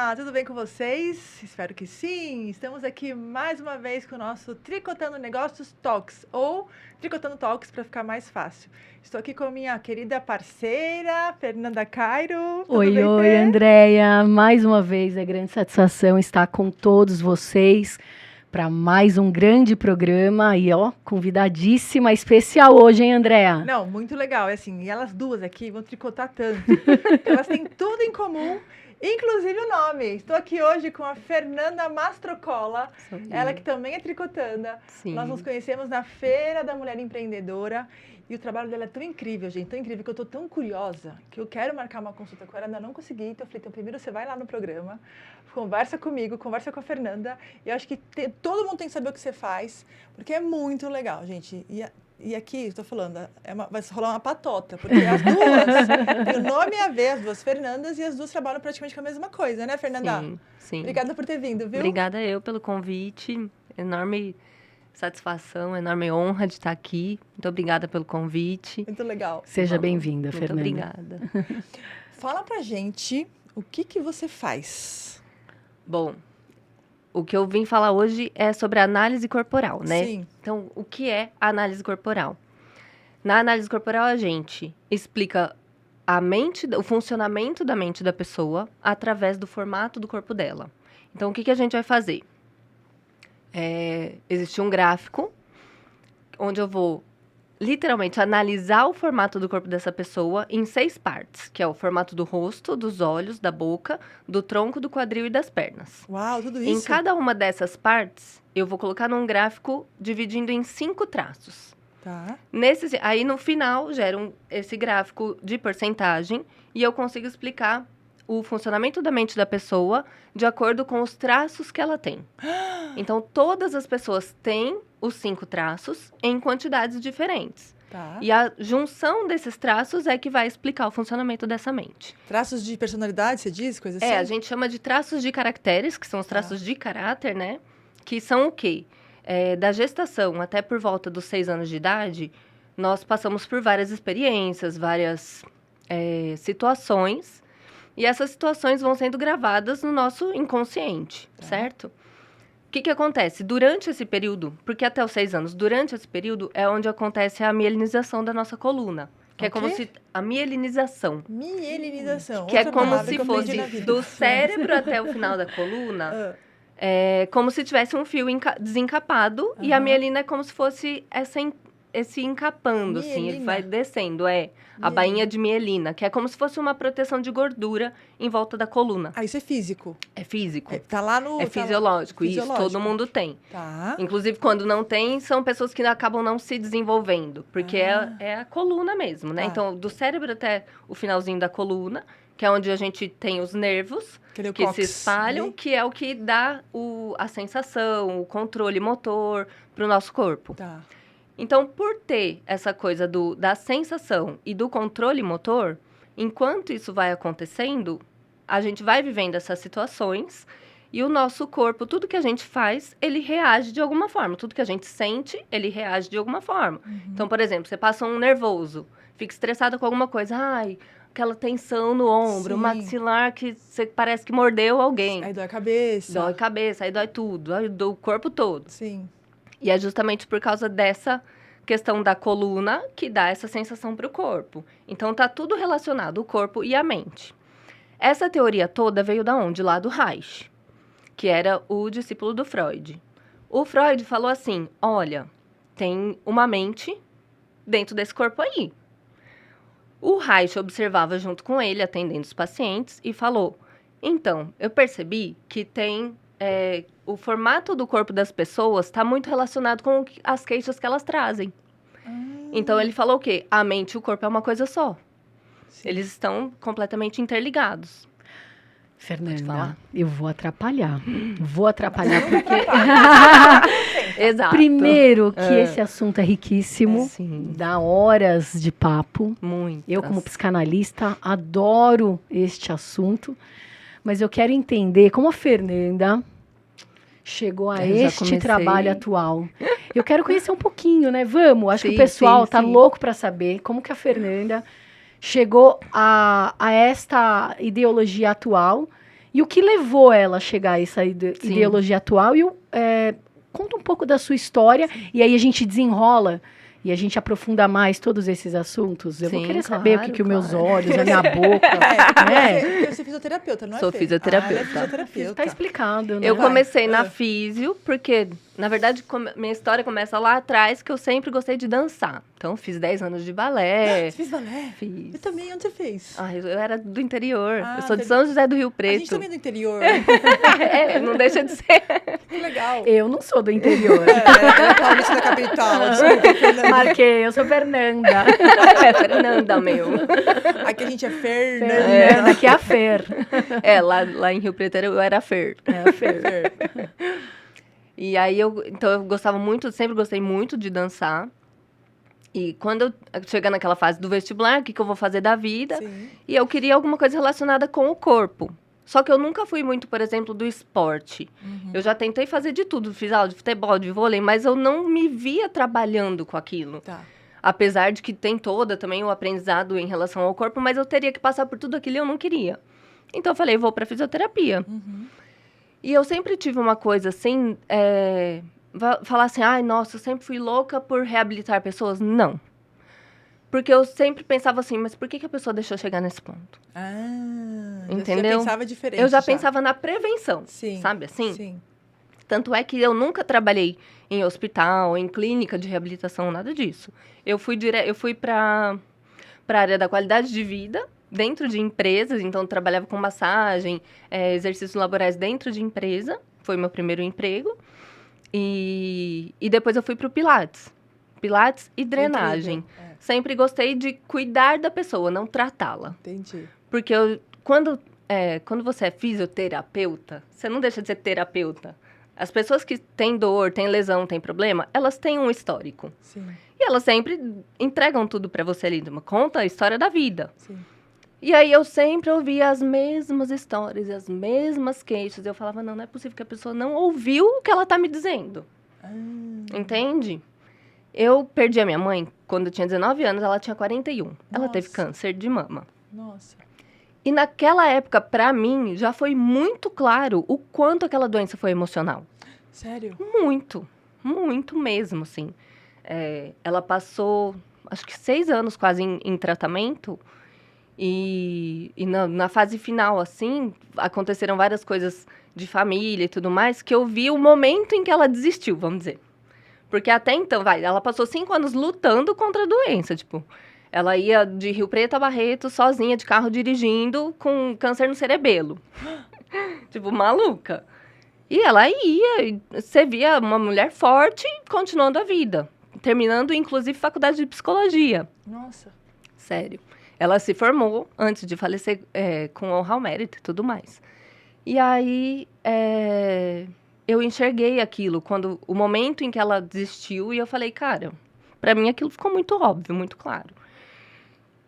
Olá, tudo bem com vocês? Espero que sim. Estamos aqui mais uma vez com o nosso Tricotando Negócios Talks, ou Tricotando Talks para ficar mais fácil. Estou aqui com a minha querida parceira, Fernanda Cairo. Oi, Andréia. Mais uma vez, é grande satisfação estar com todos vocês para mais um grande programa e, convidadíssima especial hoje, hein, Andréia? Não, muito legal. É assim, e elas duas aqui vão tricotar tanto. Elas têm tudo em comum, inclusive o nome. Estou aqui hoje com a Fernanda Mastrocola, ela que também é tricotanda. Sim. Nós nos conhecemos na Feira da Mulher Empreendedora e o trabalho dela é tão incrível, gente, tão incrível que eu estou tão curiosa que eu quero marcar uma consulta com ela, ainda não consegui. Então eu falei, então primeiro você vai lá no programa, conversa comigo, conversa com a Fernanda. E eu acho que todo mundo tem que saber o que você faz, porque é muito legal, gente. E aqui, estou falando, vai rolar uma patota, porque as duas têm o nome a ver, as duas Fernandas, e as duas trabalham praticamente com a mesma coisa, né, Fernanda? Sim. Obrigada por ter vindo, viu? Obrigada eu pelo convite, enorme satisfação, enorme honra de estar aqui. Muito obrigada pelo convite. Muito legal. Seja bem-vinda, Fernanda. Muito obrigada. Fala pra gente o que você faz. Bom, o que eu vim falar hoje é sobre análise corporal, né? Sim. Então, o que é a análise corporal? Na análise corporal, a gente explica a mente, o funcionamento da mente da pessoa através do formato do corpo dela. Então, o que a gente vai fazer? Existe um gráfico onde eu vou literalmente analisar o formato do corpo dessa pessoa em 6 partes, que é o formato do rosto, dos olhos, da boca, do tronco, do quadril e das pernas. Uau, tudo isso? Em cada uma dessas partes, eu vou colocar num gráfico dividindo em 5 traços. Tá. Aí, no final, gera esse gráfico de porcentagem e eu consigo explicar o funcionamento da mente da pessoa de acordo com os traços que ela tem. Então, todas as pessoas têm os 5 traços em quantidades diferentes. Tá. E a junção desses traços é que vai explicar o funcionamento dessa mente. Traços de personalidade, você diz? Coisa assim? A gente chama de traços de caracteres, que são os traços de caráter, né? Que são o quê? Da gestação até por volta dos 6 anos de idade, nós passamos por várias experiências, várias situações. E essas situações vão sendo gravadas no nosso inconsciente, certo? O que acontece? Durante esse período, porque até os 6 anos, durante esse período é onde acontece a mielinização da nossa coluna. Que é como se... A mielinização. Mielinização. Que é como se fosse do cérebro até o final da coluna. Como se tivesse um fio desencapado. E a mielina é como se fosse esse encapando, assim, ele vai descendo, a bainha de mielina, que é como se fosse uma proteção de gordura em volta da coluna. Ah, isso é físico? É físico. Tá lá no... É fisiológico, isso, todo mundo tem. Tá. Inclusive, quando não tem, são pessoas que acabam não se desenvolvendo, porque é a coluna mesmo, né? Então, do cérebro até o finalzinho da coluna, que é onde a gente tem os nervos que se espalham, que é o que dá a sensação, o controle motor para o nosso corpo. Tá. Então, por ter essa coisa da sensação e do controle motor, enquanto isso vai acontecendo, a gente vai vivendo essas situações e o nosso corpo, tudo que a gente faz, ele reage de alguma forma. Tudo que a gente sente, ele reage de alguma forma. Então, por exemplo, você passa um nervoso, fica estressado com alguma coisa, aquela tensão no ombro, o maxilar que você parece que mordeu alguém. Aí dói a cabeça. Dói a cabeça, aí dói tudo, dói o corpo todo. Sim. E é justamente por causa dessa questão da coluna que dá essa sensação para o corpo. Então, tá tudo relacionado, o corpo e a mente. Essa teoria toda veio da onde? Lá do Reich, que era o discípulo do Freud. O Freud falou assim, olha, tem uma mente dentro desse corpo aí. O Reich observava junto com ele, atendendo os pacientes, e falou, então, eu percebi que tem... o formato do corpo das pessoas está muito relacionado com as queixas que elas trazem. Então, ele falou o quê? A mente e o corpo é uma coisa só. Sim. Eles estão completamente interligados. Fernanda, eu vou atrapalhar. Porque... Exato. Primeiro, que esse assunto é riquíssimo. Dá horas de papo. Muito. Eu, como psicanalista, adoro este assunto. Mas eu quero entender como a Fernanda chegou a este trabalho atual. Eu quero conhecer um pouquinho, né? Vamos, acho que o pessoal tá louco para saber como que a Fernanda chegou a esta ideologia atual E o que levou ela a chegar a essa ideologia atual? E conta um pouco da sua história, e aí a gente desenrola e a gente aprofunda mais todos esses assuntos. Eu vou querer saber o que os meus olhos, a minha boca... Você é fisioterapeuta, não é? Sou fisioterapeuta. Fisioterapeuta. Tá explicado, né? Eu comecei na físio, porque, na verdade, minha história começa lá atrás, que eu sempre gostei de dançar. Então, fiz 10 anos de balé. Você fez balé? Fiz. Eu também, onde você fez? Eu era do interior. Eu sou de São José do Rio Preto. A gente também é do interior. Não deixa de ser. Que legal. Eu não sou do interior. É Paulista da capital, desculpa, Fernanda. Marquei, eu sou Fernanda. Fernanda, meu. Aqui a gente é Fernanda. Fernanda, aqui é a Fer. Lá em Rio Preto eu era a Fer. É a Fer. E aí, então eu gostava muito, sempre gostei muito de dançar. E quando eu chegar naquela fase do vestibular, o que eu vou fazer da vida? Sim. E eu queria alguma coisa relacionada com o corpo. Só que eu nunca fui muito, por exemplo, do esporte. Eu já tentei fazer de tudo, fiz aula de futebol, de vôlei, mas eu não me via trabalhando com aquilo. Tá. Apesar de que tem também o aprendizado em relação ao corpo, mas eu teria que passar por tudo aquilo e eu não queria. Então eu falei, vou para fisioterapia. E eu sempre tive uma coisa assim, falar assim, nossa, eu sempre fui louca por reabilitar pessoas. Não. Porque eu sempre pensava assim, mas por que a pessoa deixou chegar nesse ponto? Entendeu? Você já pensava diferente. Eu já pensava na prevenção, sabe assim? Sim. Tanto é que eu nunca trabalhei em hospital, em clínica de reabilitação, nada disso. Eu fui para a área da qualidade de vida, dentro de empresas, então eu trabalhava com massagem, exercícios laborais dentro de empresa, foi meu primeiro emprego. E depois eu fui para o Pilates e drenagem. Sempre gostei de cuidar da pessoa, não tratá-la. Entendi. Porque quando você é fisioterapeuta, você não deixa de ser terapeuta. As pessoas que têm dor, têm lesão, têm problema, elas têm um histórico. Sim. E elas sempre entregam tudo para você ali, conta a história da vida. Sim. E aí eu sempre ouvia as mesmas histórias, as mesmas queixas. Eu falava, não é possível que a pessoa não ouviu o que ela tá me dizendo. Entende? Eu perdi a minha mãe quando eu tinha 19 anos, ela tinha 41. Ela teve câncer de mama. Nossa. E naquela época, pra mim, já foi muito claro o quanto aquela doença foi emocional. Sério? Muito, muito mesmo, assim. Ela passou, acho que 6 anos quase em tratamento. E na fase final, assim, aconteceram várias coisas de família e tudo mais, que eu vi o momento em que ela desistiu, vamos dizer. Porque até então, ela passou 5 anos lutando contra a doença, tipo... Ela ia de Rio Preto a Barreto, sozinha, de carro, dirigindo, com câncer no cerebelo. Tipo, maluca. E ela ia, e você via uma mulher forte, continuando a vida. Terminando, inclusive, faculdade de psicologia. Nossa. Sério. Ela se formou, antes de falecer, com honra ao mérito e tudo mais. E aí, eu enxerguei aquilo, quando o momento em que ela desistiu, e eu falei, cara, pra mim aquilo ficou muito óbvio, muito claro.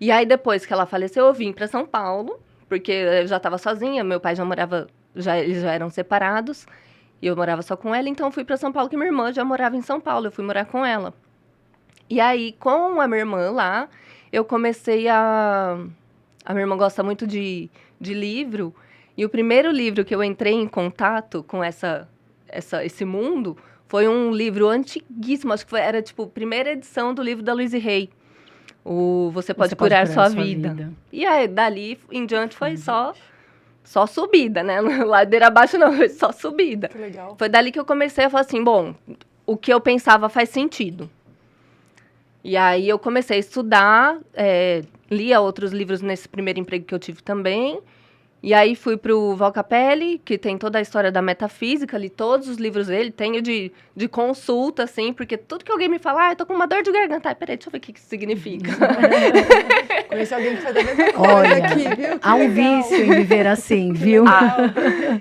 E aí, depois que ela faleceu, eu vim para São Paulo, porque eu já estava sozinha, meu pai já morava, eles já eram separados, e eu morava só com ela, então eu fui para São Paulo, que minha irmã já morava em São Paulo, eu fui morar com ela. E aí, com a minha irmã lá, eu comecei a minha irmã gosta muito de livro, e o primeiro livro que eu entrei em contato com esse mundo foi um livro antiguíssimo, acho que era, tipo, primeira edição do livro da Louise Hay. Você pode curar sua vida. E aí, dali em diante foi só subida, né? Ladeira abaixo não, foi só subida. Que legal. Foi dali que eu comecei a falar assim, bom, o que eu pensava faz sentido. E aí eu comecei a estudar, lia outros livros nesse primeiro emprego que eu tive também. E aí fui pro Val Capelli, que tem toda a história da metafísica, li todos os livros dele, tenho de consulta, assim, porque tudo que alguém me fala, eu tô com uma dor de garganta. Peraí, deixa eu ver o que isso significa. Conheci alguém que faz a mesma coisa aqui, viu? Há um vício em viver assim, viu?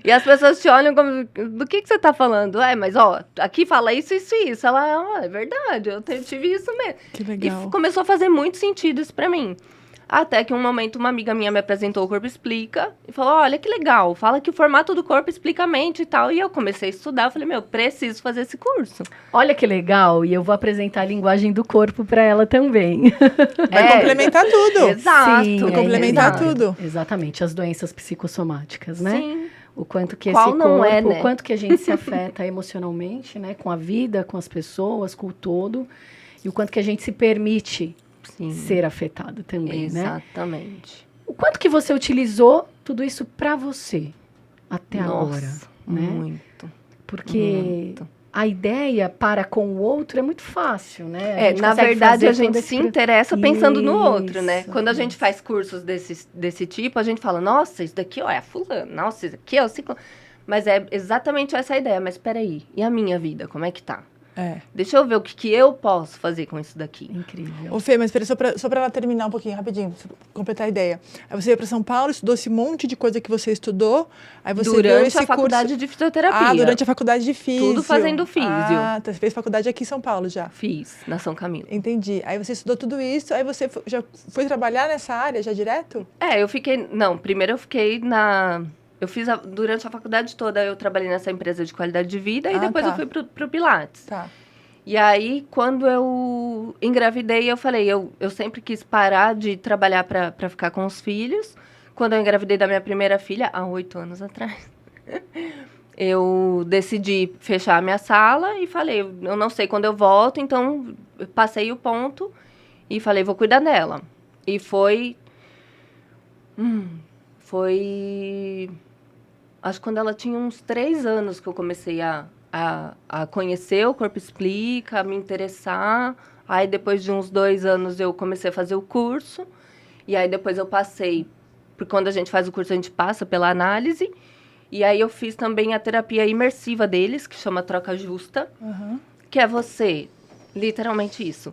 E as pessoas te olham como, do que você tá falando? Mas aqui fala isso, isso e isso. Ela, é verdade, eu tive isso mesmo. Que legal. E começou a fazer muito sentido isso pra mim. Até que um momento uma amiga minha me apresentou o Corpo Explica e falou, olha que legal, fala que o formato do corpo explica a mente e tal. E eu comecei a estudar, eu falei, preciso fazer esse curso. Olha que legal, e eu vou apresentar a linguagem do corpo para ela também. Vai complementar tudo. Exato. Sim, complementar tudo. Exatamente, as doenças psicossomáticas, né? Sim. O quanto que Qual esse não corpo, é, né? o quanto que a gente se afeta emocionalmente, né? Com a vida, com as pessoas, com o todo. E o quanto que a gente se permite ser afetado também, né? Exatamente. O quanto que você utilizou tudo isso para você até agora, né? Muito. Porque a ideia para com o outro é muito fácil, né? Na verdade, a gente se interessa pensando no outro, né? Isso, Quando a gente faz cursos desse tipo, a gente fala, nossa, isso daqui ó, é a fulana, nossa, isso aqui é o ciclo. Mas é exatamente essa a ideia. Mas peraí, e a minha vida, como é que tá? Deixa eu ver o que eu posso fazer com isso daqui. Incrível. Ô Fê, mas espera, só para ela terminar um pouquinho, rapidinho, pra completar a ideia. Aí você veio para São Paulo, estudou esse monte de coisa que você estudou, aí você Durante a faculdade de fisioterapia. Durante a faculdade de físio. Tudo fazendo físio. Você fez faculdade aqui em São Paulo já? Fiz, na São Camilo. Entendi. Aí você estudou tudo isso, aí você já foi trabalhar nessa área já direto? Primeiro eu fiquei durante a faculdade toda, eu trabalhei nessa empresa de qualidade de vida e depois eu fui pro Pilates. Tá. E aí, quando eu engravidei, eu falei, eu sempre quis parar de trabalhar para ficar com os filhos. Quando eu engravidei da minha primeira filha, há 8 anos atrás, eu decidi fechar a minha sala e falei, eu não sei quando eu volto, então eu passei o ponto e falei, vou cuidar dela. E foi... Acho que quando ela tinha uns 3 anos que eu comecei a conhecer o Corpo Explica, a me interessar. Aí, depois de uns 2 anos, eu comecei a fazer o curso. E aí, depois eu passei... Porque quando a gente faz o curso, a gente passa pela análise. E aí, eu fiz também a terapia imersiva deles, que chama Troca Justa. Que é você... Literalmente isso.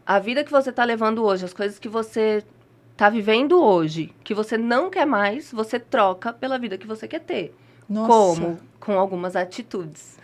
A vida que você está levando hoje, as coisas que você está vivendo hoje, que você não quer mais, você troca pela vida que você quer ter. Nossa. Como? Com algumas atitudes.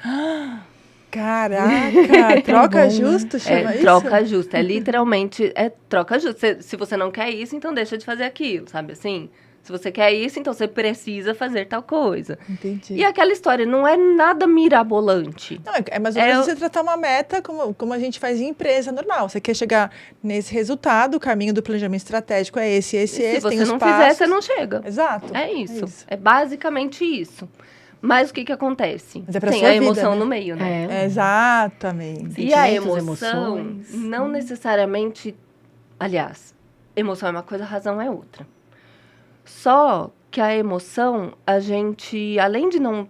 Caraca, troca justa, chama isso? Troca justa, literalmente, troca justa. Se você não quer isso, então deixa de fazer aquilo, sabe assim? Se você quer isso, então você precisa fazer tal coisa. Entendi. E aquela história não é nada mirabolante. Não, é mais ou menos você tratar uma meta como a gente faz em empresa normal. Você quer chegar nesse resultado, o caminho do planejamento estratégico é esse, se você não fizer, você não chega. Exato. É isso. É basicamente isso. Mas o que acontece? Mas é pra tem sua a emoção vida, né? no meio, né? Exatamente. E a emoção, não necessariamente... Aliás, emoção é uma coisa, razão é outra. Só que a emoção, a gente, além de não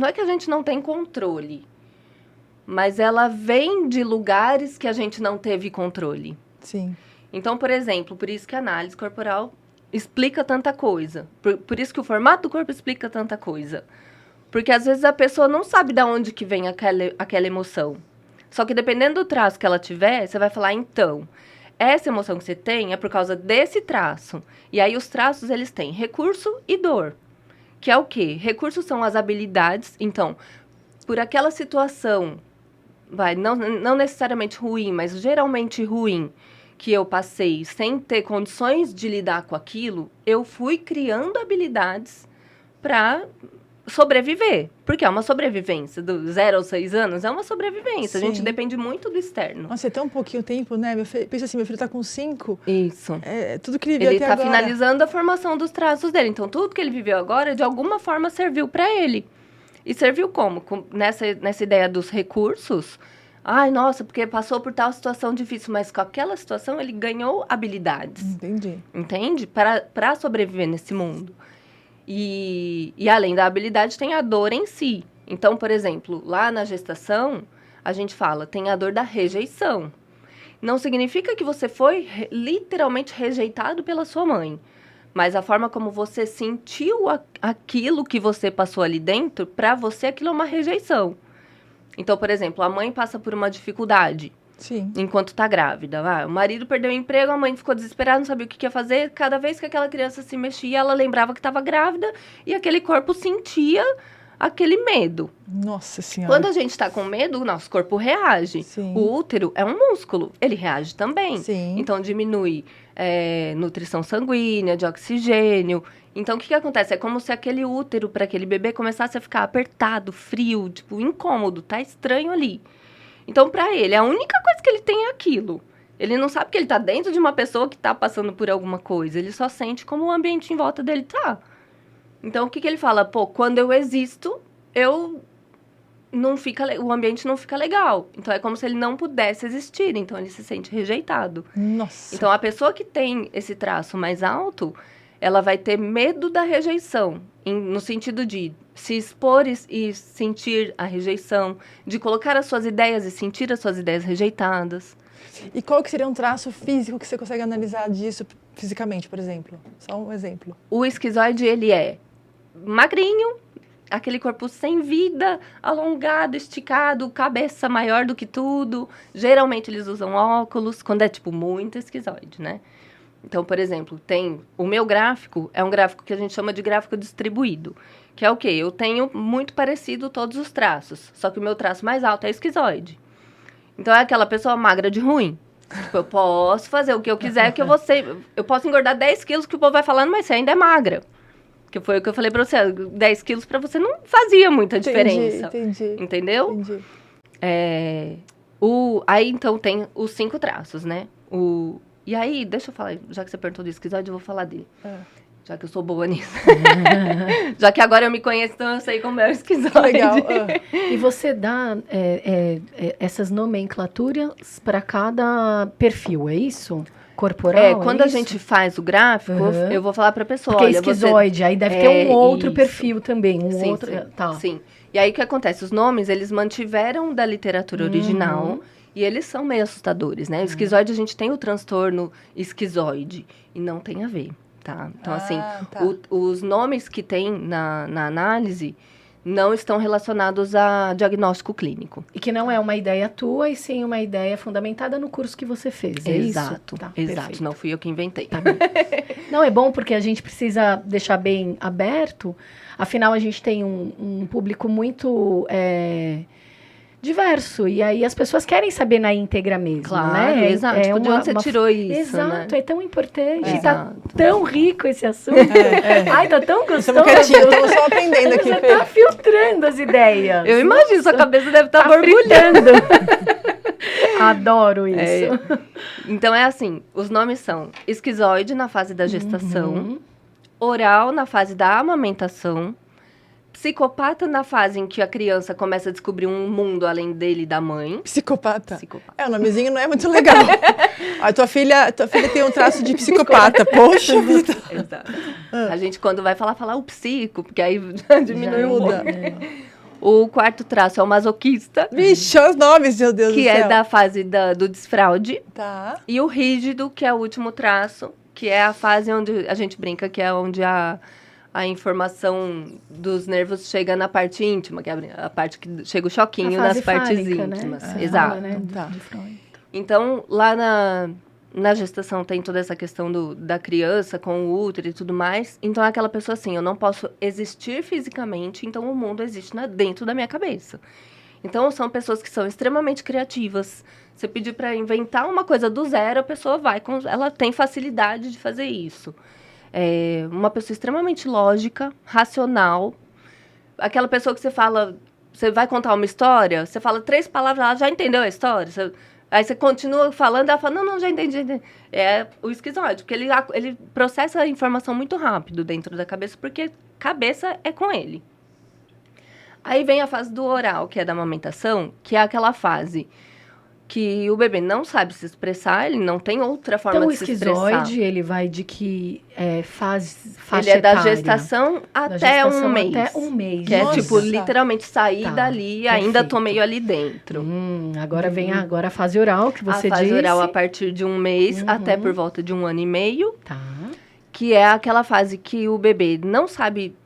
é que a gente não tem controle, mas ela vem de lugares que a gente não teve controle. Sim. Então, por exemplo, por isso que a análise corporal explica tanta coisa. Por isso que o formato do corpo explica tanta coisa. Porque às vezes a pessoa não sabe de onde que vem aquela emoção. Só que dependendo do traço que ela tiver, você vai falar, então... Essa emoção que você tem é por causa desse traço. E aí, os traços, eles têm recurso e dor. Que é o quê? Recursos são as habilidades. Então, por aquela situação, não necessariamente ruim, mas geralmente ruim, que eu passei sem ter condições de lidar com aquilo, eu fui criando habilidades para sobreviver. Porque é uma sobrevivência. Do 0 aos 6 anos é uma sobrevivência. Sim. A gente depende muito do externo. Nossa, é tão pouquinho tempo, né? Pensa assim, meu filho tá com 5. Isso. Tudo que ele viveu até agora. Ele tá finalizando a formação dos traços dele. Então, tudo que ele viveu agora, de alguma forma, serviu para ele. E serviu como? Nessa ideia dos recursos. Ai, nossa, porque passou por tal situação difícil. Mas com aquela situação, ele ganhou habilidades. Entendi. Entende? Para sobreviver nesse mundo. E além da habilidade, tem a dor em si. Então, por exemplo, lá na gestação, a gente fala, tem a dor da rejeição. Não significa que você foi literalmente rejeitado pela sua mãe. Mas a forma como você sentiu aquilo que você passou ali dentro, para você aquilo é uma rejeição. Então, por exemplo, a mãe passa por uma dificuldade. Sim. Enquanto está grávida. O marido perdeu o emprego, a mãe ficou desesperada, não sabia o que ia fazer. Cada vez que aquela criança se mexia, ela lembrava que estava grávida e aquele corpo sentia aquele medo. Nossa Senhora. Quando a gente está com medo, o nosso corpo reage. Sim. O útero é um músculo, ele reage também. Sim. Então, diminui nutrição sanguínea, de oxigênio. Então, o que acontece? É como se aquele útero para aquele bebê começasse a ficar apertado, frio, tipo, incômodo, tá estranho ali. Então, para ele, a única coisa que ele tem é aquilo. Ele não sabe que ele tá dentro de uma pessoa que tá passando por alguma coisa. Ele só sente como o ambiente em volta dele tá. Então, o que ele fala? Pô, quando eu existo, o ambiente não fica legal. Então, é como se ele não pudesse existir. Então, ele se sente rejeitado. Nossa. Então, a pessoa que tem esse traço mais alto, ela vai ter medo da rejeição. No sentido de se expor e sentir a rejeição. De colocar as suas ideias e sentir as suas ideias rejeitadas. E qual que seria um traço físico que você consegue analisar disso fisicamente, por exemplo? Só um exemplo. O esquizoide, ele é magrinho, aquele corpo sem vida, alongado, esticado, cabeça maior do que tudo. Geralmente eles usam óculos, quando é, muito esquizoide, né? Então, por exemplo, o meu gráfico é um gráfico que a gente chama de gráfico distribuído. Que é o quê? Eu tenho muito parecido todos os traços, só que o meu traço mais alto é esquizoide. Então, é aquela pessoa magra de ruim. Eu posso fazer o que eu quiser, eu posso engordar 10 quilos que o povo vai falando, mas você ainda é magra. Que foi o que eu falei pra você, 10 quilos pra você não fazia muita diferença. Entendi. Entendeu? Entendi. Aí, então, tem os 5 traços, né? E aí, deixa eu falar, já que você perguntou do esquizoide, eu vou falar dele. Já que eu sou boa nisso. Já que agora eu me conheço, então eu sei como é o esquizoide. Legal. E você dá essas nomenclaturas para cada perfil, é isso? Corporal? Quando a gente faz o gráfico, eu vou falar para a pessoa. Porque esquizoide, aí deve ter um outro perfil também. Sim. Tá. Sim. E aí o que acontece? Os nomes, eles mantiveram da literatura original. E eles são meio assustadores, né? O esquizoide, a gente tem o transtorno esquizoide. E não tem a ver. Tá? Então, os nomes que tem na análise não estão relacionados a diagnóstico clínico. E que não é uma ideia tua, e sim uma ideia fundamentada no curso que você fez, é Exato, isso? Tá, exato. perfeito. Não fui eu que inventei. Tá bem. Não, é bom porque a gente precisa deixar bem aberto. Afinal, a gente tem um público muito diverso, e aí as pessoas querem saber na íntegra mesmo, claro, né? Exato, de onde você tirou isso, exato, né? É tão importante, Exato. tá tão rico esse assunto. Ai, tá tão gostoso. Estamos só aprendendo aqui, Você tá filtrando as ideias. Eu imagino, sua cabeça deve estar borbulhando. Adoro isso. Então, é assim, os nomes são esquizoide na fase da gestação, oral na fase da amamentação, psicopata na fase em que a criança começa a descobrir um mundo além dele e da mãe. Psicopata? O nomezinho não é muito legal. A tua filha tem um traço de psicopata. Poxa vida. Exato. A gente, quando vai falar, fala o psico, porque aí já diminui um pouco. O quarto traço é o masoquista. Vixe, os nomes, meu Deus do céu. Que é da fase do desfraude. Tá. E o rígido, que é o último traço, que é a fase onde a gente brinca, que é onde a informação dos nervos chega na parte íntima, que é a parte que chega o choquinho nas partes íntimas. Né? Exato. Fala, né? Tá. Então, lá na gestação tem toda essa questão da criança com o útero e tudo mais. Então, é aquela pessoa assim, eu não posso existir fisicamente, então o mundo existe dentro da minha cabeça. Então, são pessoas que são extremamente criativas. Você pedir para inventar uma coisa do zero, a pessoa ela tem facilidade de fazer isso. É uma pessoa extremamente lógica, racional. Aquela pessoa que você fala, você vai contar uma história, você fala 3 palavras, ela já entendeu a história. Aí você continua falando, ela fala, não, já entendi. É o esquizoide, porque ele processa a informação muito rápido dentro da cabeça, porque cabeça é com ele. Aí vem a fase do oral, que é da amamentação, que é aquela fase que o bebê não sabe se expressar, ele não tem outra forma de se expressar. Então, o esquizoide, ele vai de que faixa Ele é da etária? Gestação até um mês. Até um mês. Que Nossa. é, tipo, literalmente sair dali e ainda tô meio ali dentro. Agora vem a fase oral, que você disse. A fase oral a partir de um mês até por volta de 1 ano e meio. Tá. Que é aquela fase que o bebê não sabe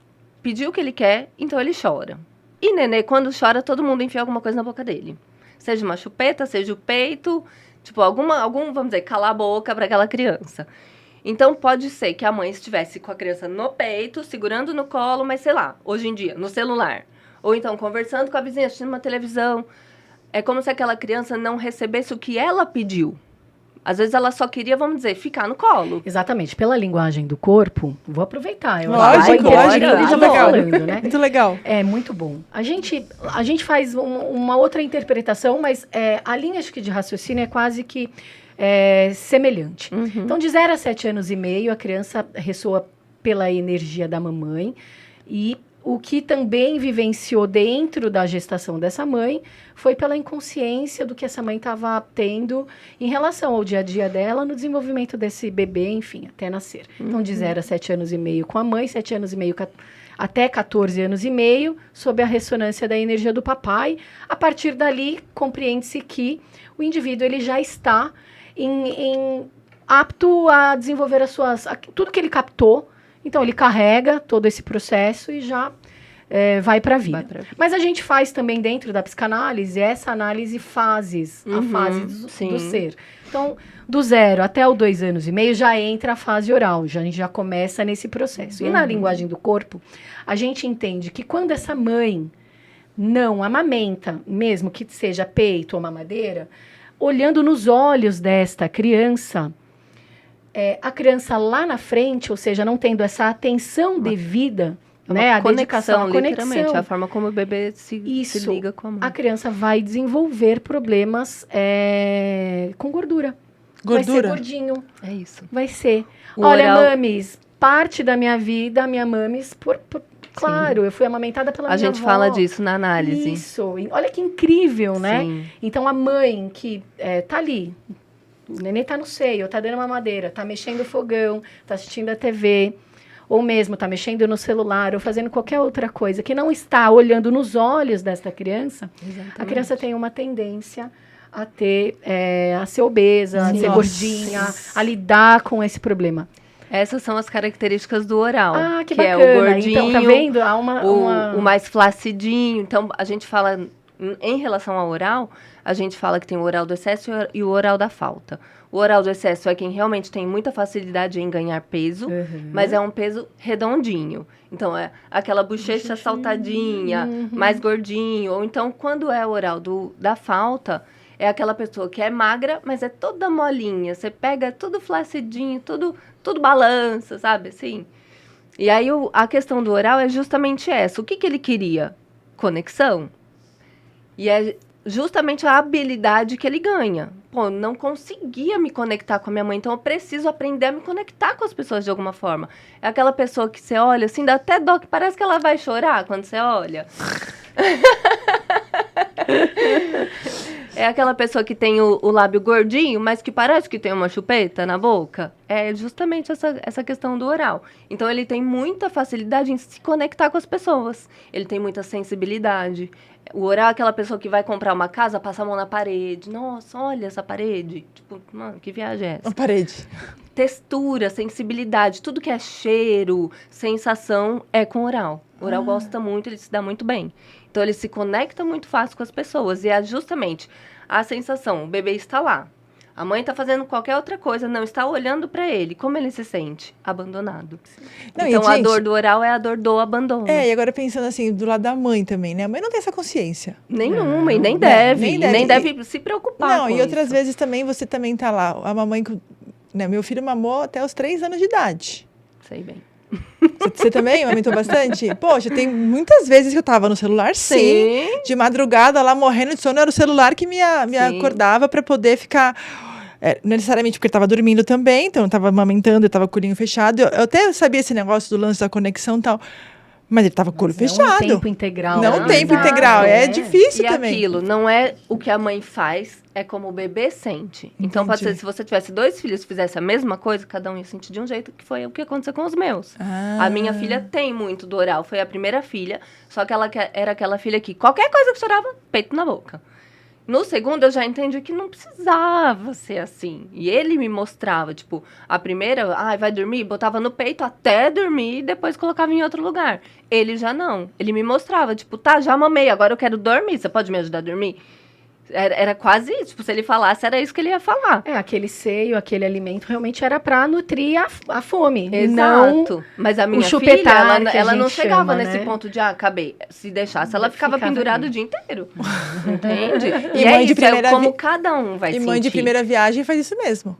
pedir o que ele quer, então ele chora. E nenê, quando chora, todo mundo enfia alguma coisa na boca dele. Seja uma chupeta, seja o peito, tipo, algum, vamos dizer, calar a boca para aquela criança. Então, pode ser que a mãe estivesse com a criança no peito, segurando no colo, mas sei lá, hoje em dia, no celular. Ou então, conversando com a vizinha, assistindo uma televisão. É como se aquela criança não recebesse o que ela pediu. Às vezes ela só queria, vamos dizer, ficar no colo. Exatamente. Pela linguagem do corpo, vou aproveitar. Eu Lógico, falando, né? Muito legal. É muito bom. A gente faz uma outra interpretação, mas a linha acho que de raciocínio é quase que semelhante. Então, de 0 a 7 anos e meio, a criança ressoa pela energia da mamãe. E o que também vivenciou dentro da gestação dessa mãe foi pela inconsciência do que essa mãe estava tendo em relação ao dia a dia dela no desenvolvimento desse bebê, enfim, até nascer. Então, de 0 a 7 anos e meio com a mãe, 7 anos e meio até 14 anos e meio, sob a ressonância da energia do papai. A partir dali, compreende-se que o indivíduo ele já está apto a desenvolver tudo que ele captou. Então, ele carrega todo esse processo e já vai para a vida. Mas a gente faz também dentro da psicanálise essa análise fases, a fase do ser. Então, do 0 até os 2 anos e meio já entra a fase oral, a gente já começa nesse processo. E na linguagem do corpo, a gente entende que quando essa mãe não amamenta, mesmo que seja peito ou mamadeira, olhando nos olhos desta criança, a criança lá na frente, ou seja, não tendo essa atenção devida, né, a dedicação, a literalmente, a forma como o bebê se liga com a mãe. A criança vai desenvolver problemas com gordura. Vai ser gordinho. É isso. Vai ser. Olha, mames, parte da minha vida, a minha mames, claro, eu fui amamentada pela minha avó. A gente fala disso na análise. Isso. Olha que incrível, né? Sim. Então, a mãe que tá ali, o neném tá no seio, tá dando mamadeira, tá mexendo o fogão, tá assistindo a TV, ou mesmo tá mexendo no celular, ou fazendo qualquer outra coisa, que não está olhando nos olhos desta criança, a criança tem uma tendência a ser obesa, a ser gordinha, a lidar com esse problema. Essas são as características do oral. Ah, que bacana. É o gordinho, então, tá vendo? Há o mais flacidinho. Então, a gente fala, em relação ao oral, a gente fala que tem o oral do excesso e o oral da falta. O oral do excesso é quem realmente tem muita facilidade em ganhar peso, mas é um peso redondinho. Então, é aquela bochecha saltadinha, mais gordinho. Ou então, quando é o oral da falta, é aquela pessoa que é magra, mas é toda molinha. Você pega tudo flacidinho, tudo balança, sabe? Assim. E aí, a questão do oral é justamente essa. O que ele queria? Conexão. E é justamente a habilidade que ele ganha. Pô, não conseguia me conectar com a minha mãe, então eu preciso aprender a me conectar com as pessoas de alguma forma. É aquela pessoa que você olha, assim, dá até dó, que parece que ela vai chorar quando você olha. É aquela pessoa que tem o lábio gordinho, mas que parece que tem uma chupeta na boca. É justamente essa questão do oral. Então, ele tem muita facilidade em se conectar com as pessoas. Ele tem muita sensibilidade. O oral é aquela pessoa que vai comprar uma casa, passa a mão na parede. Nossa, olha essa parede. Tipo, mano, que viagem é essa? Uma parede. Textura, sensibilidade, tudo que é cheiro, sensação, é com oral. O oral gosta muito, ele se dá muito bem. Então, ele se conecta muito fácil com as pessoas. E é justamente a sensação, o bebê está lá. A mãe está fazendo qualquer outra coisa, não está olhando para ele. Como ele se sente? Abandonado. Não, então, a dor do oral é a dor do abandono. E agora pensando assim, do lado da mãe também, né? A mãe não tem essa consciência. Nenhuma, e nem deve. Nem deve se preocupar com e outras isso. vezes também, você também tá lá. A mamãe, né? Meu filho mamou até os 3 anos de idade. Sei bem. Você também amamentou bastante? Poxa, tem muitas vezes que eu tava no celular, sim. De madrugada, lá morrendo de sono, era o celular que me acordava para poder ficar... necessariamente porque ele estava dormindo também, então eu estava amamentando, eu estava com o olhinho fechado. Eu até sabia esse negócio do lance da conexão e tal, mas ele estava com o olho fechado. Não tempo integral. Não tempo integral, é difícil também. E aquilo, não é o que a mãe faz, é como o bebê sente. Então, pode ser, se você tivesse 2 filhos e fizesse a mesma coisa, cada um ia sentir de um jeito, que foi o que aconteceu com os meus. A minha filha tem muito do oral, foi a primeira filha, só que ela era aquela filha que qualquer coisa que chorava, peito na boca. No segundo, eu já entendi que não precisava ser assim. E ele me mostrava, tipo, a primeira, vai dormir? Botava no peito até dormir e depois colocava em outro lugar. Ele já não. Ele me mostrava, tipo, já mamei, agora eu quero dormir, você pode me ajudar a dormir? Era quase isso, tipo, se ele falasse, era isso que ele ia falar. Aquele seio, aquele alimento realmente era pra nutrir a fome. Exato. Não mas a minha filha, ela não chegava nesse ponto de, acabei. Se deixasse, ela ficava pendurada o dia inteiro. Entende? E mãe de primeira como cada um vai sentir. E mãe de primeira viagem faz isso mesmo.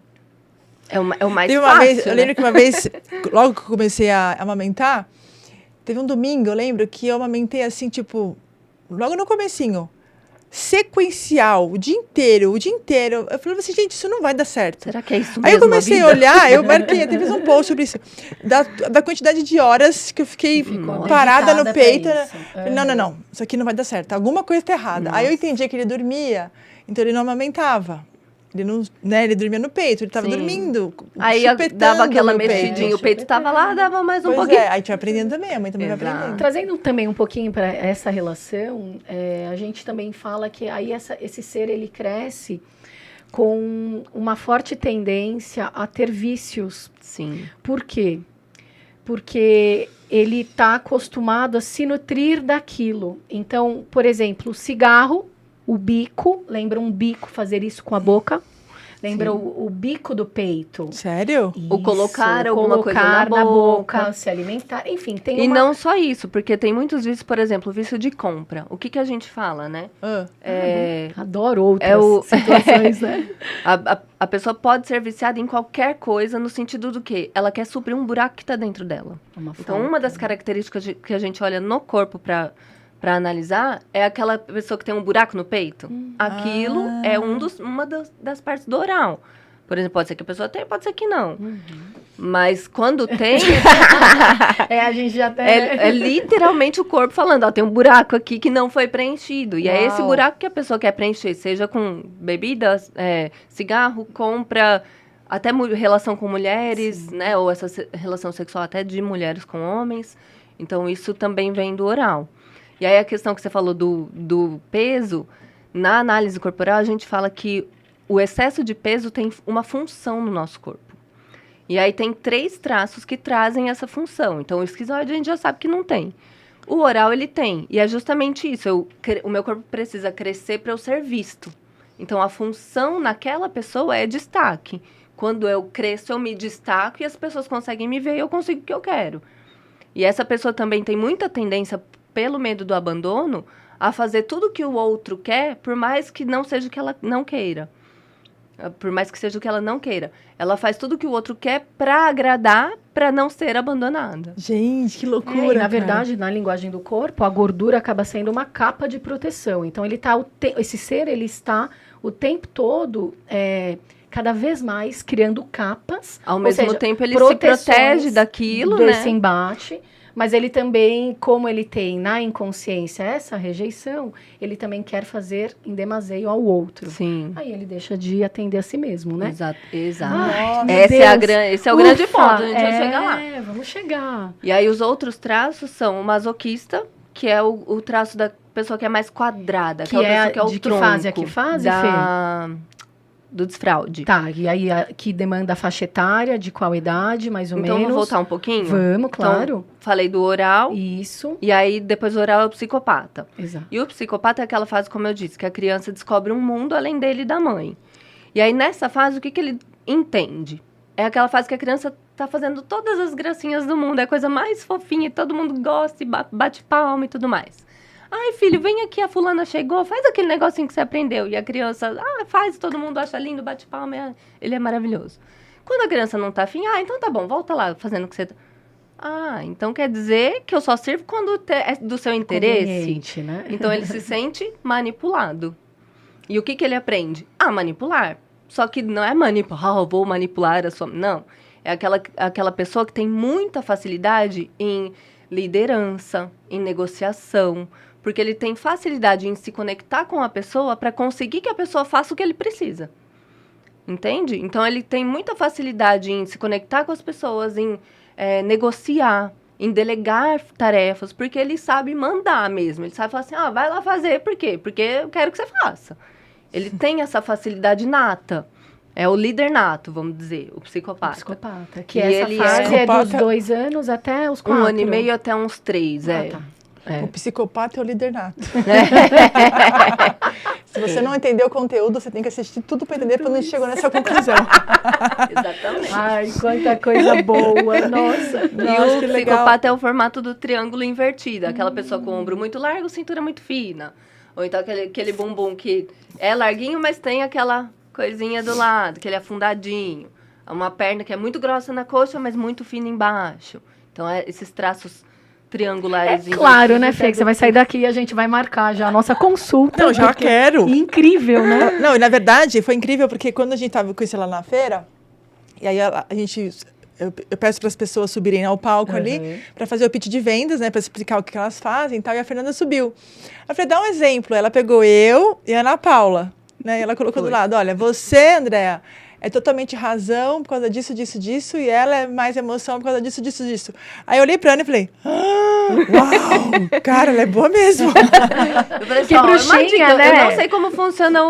É o mais fácil, Eu lembro que uma vez, logo que eu comecei a amamentar, teve um domingo, eu lembro, que eu amamentei assim, tipo, logo no comecinho. sequencial, o dia inteiro. Eu falei assim, gente, isso não vai dar certo. Será que é isso mesmo? Aí eu comecei a olhar, eu marquei, até fiz um post sobre isso, da quantidade de horas que eu fiquei parada no peito. Falei, não, isso aqui não vai dar certo, alguma coisa está errada. Aí eu entendi que ele dormia, então ele não amamentava. Ele não, né, ele dormia no peito, ele estava dormindo. Aí dava aquela mexidinha, o peito estava lá, dava mais um pouquinho. Aí a gente vai aprendendo também, a mãe também vai aprendendo. Trazendo também um pouquinho para essa relação, a gente também fala que aí esse ser ele cresce com uma forte tendência a ter vícios. Sim. Por quê? Porque ele está acostumado a se nutrir daquilo. Então, por exemplo, o cigarro, o bico, lembra um bico fazer isso com a boca? Lembra o bico do peito? Sério? Isso, ou colocar alguma coisa na boca, se alimentar, enfim, tem E não só isso, porque tem muitos vícios, por exemplo, o vício de compra. O que a gente fala, né? Adoro outras situações, né? A pessoa pode ser viciada em qualquer coisa, no sentido do quê? Ela quer suprir um buraco que está dentro dela. Então, uma das características que a gente olha no corpo para analisar, é aquela pessoa que tem um buraco no peito. Aquilo é uma das partes do oral. Por exemplo, pode ser que a pessoa tenha, pode ser que não. Mas quando tem... a gente já tem... É literalmente o corpo falando, ó, tem um buraco aqui que não foi preenchido. E é esse buraco que a pessoa quer preencher, seja com bebidas, cigarro, compra, até relação com mulheres, né? Ou essa relação sexual até de mulheres com homens. Então, isso também vem do oral. E aí a questão que você falou do peso, na análise corporal a gente fala que o excesso de peso tem uma função no nosso corpo. E aí tem 3 traços que trazem essa função. Então o esquizoide a gente já sabe que não tem. O oral ele tem, e é justamente isso, o meu corpo precisa crescer para eu ser visto. Então a função naquela pessoa é destaque. Quando eu cresço eu me destaco e as pessoas conseguem me ver e eu consigo o que eu quero. E essa pessoa também tem muita tendência, pelo medo do abandono, a fazer tudo que o outro quer, por mais que não seja o que ela não queira. Por mais que seja o que ela não queira. Ela faz tudo o que o outro quer para agradar, para não ser abandonada. Gente, que loucura. Na verdade, na linguagem do corpo, a gordura acaba sendo uma capa de proteção. Então, esse ser, ele está o tempo todo... cada vez mais criando capas. Ao mesmo tempo, ele se protege daquilo, desse embate. Mas ele também, como ele tem na inconsciência essa rejeição, ele também quer fazer em demaseio ao outro. Sim. Aí ele deixa de atender a si mesmo, né? Exato. Esse é o grande ponto, a gente vai chegar lá. Vamos chegar. E aí os outros traços são o masoquista, que é o traço da pessoa que é mais quadrada. Que é a pessoa que é o de tronco. Que fase? A que fase, Fê? Do desfraude. Tá, e aí que demanda a faixa etária, de qual idade, mais ou menos? Então, vamos voltar um pouquinho? Vamos, claro. Então, falei do oral. Isso. E aí, depois do oral é o psicopata. Exato. E o psicopata é aquela fase, como eu disse, que a criança descobre um mundo além dele e da mãe. E aí, nessa fase, o que ele entende? É aquela fase que a criança tá fazendo todas as gracinhas do mundo, é a coisa mais fofinha, todo mundo gosta e bate palma e tudo mais. Ai, filho, vem aqui, a fulana chegou, faz aquele negocinho que você aprendeu. E a criança, faz, todo mundo acha lindo, bate palma, ele é maravilhoso. Quando a criança não tá afim, então tá bom, volta lá, fazendo o que você... então quer dizer que eu só sirvo quando é do seu interesse? Né? Então ele se sente manipulado. E o que ele aprende? Manipular. Só que não é manipular, eu vou manipular a sua... Não, é aquela pessoa que tem muita facilidade em liderança, em negociação... Porque ele tem facilidade em se conectar com a pessoa para conseguir que a pessoa faça o que ele precisa. Entende? Então, ele tem muita facilidade em se conectar com as pessoas, em negociar, em delegar tarefas, porque ele sabe mandar mesmo. Ele sabe falar assim, vai lá fazer. Por quê? Porque eu quero que você faça. Ele tem essa facilidade nata. É o líder nato, vamos dizer, o psicopata. O psicopata. Que essa fase é dos 2 anos até os 4. 1 ano e meio até uns 3, Tá. O psicopata é o líder nato. Se você não entender o conteúdo, você tem que assistir tudo para entender quando a gente chegou nessa conclusão. Exatamente. Ai, quanta coisa boa, nossa. E o psicopata é o formato do triângulo invertido. Aquela pessoa com o ombro muito largo, cintura muito fina. Ou então aquele bumbum que é larguinho, mas tem aquela coisinha do lado, aquele afundadinho. Uma perna que é muito grossa na coxa, mas muito fina embaixo. Então, esses traços triangulares. Claro, né, Fê? Que você vai sair daqui e a gente vai marcar já a nossa consulta. Não, já quero. Incrível, né? Não, e na verdade foi incrível porque quando a gente tava com isso lá na feira, e aí a gente... Eu peço para as pessoas subirem ao palco ali para fazer o pitch de vendas, né? Para explicar o que elas fazem e tal. E a Fernanda subiu. Eu falei, dá um exemplo. Ela pegou eu e a Ana Paula, né? E ela colocou do lado, olha, você, Andréa, é totalmente razão por causa disso, disso, disso, e ela é mais emoção por causa disso, disso, disso. Aí eu olhei pra Ana e falei, uau, cara, ela é boa mesmo. Eu falei, que bruxinha, né? Eu não sei como funciona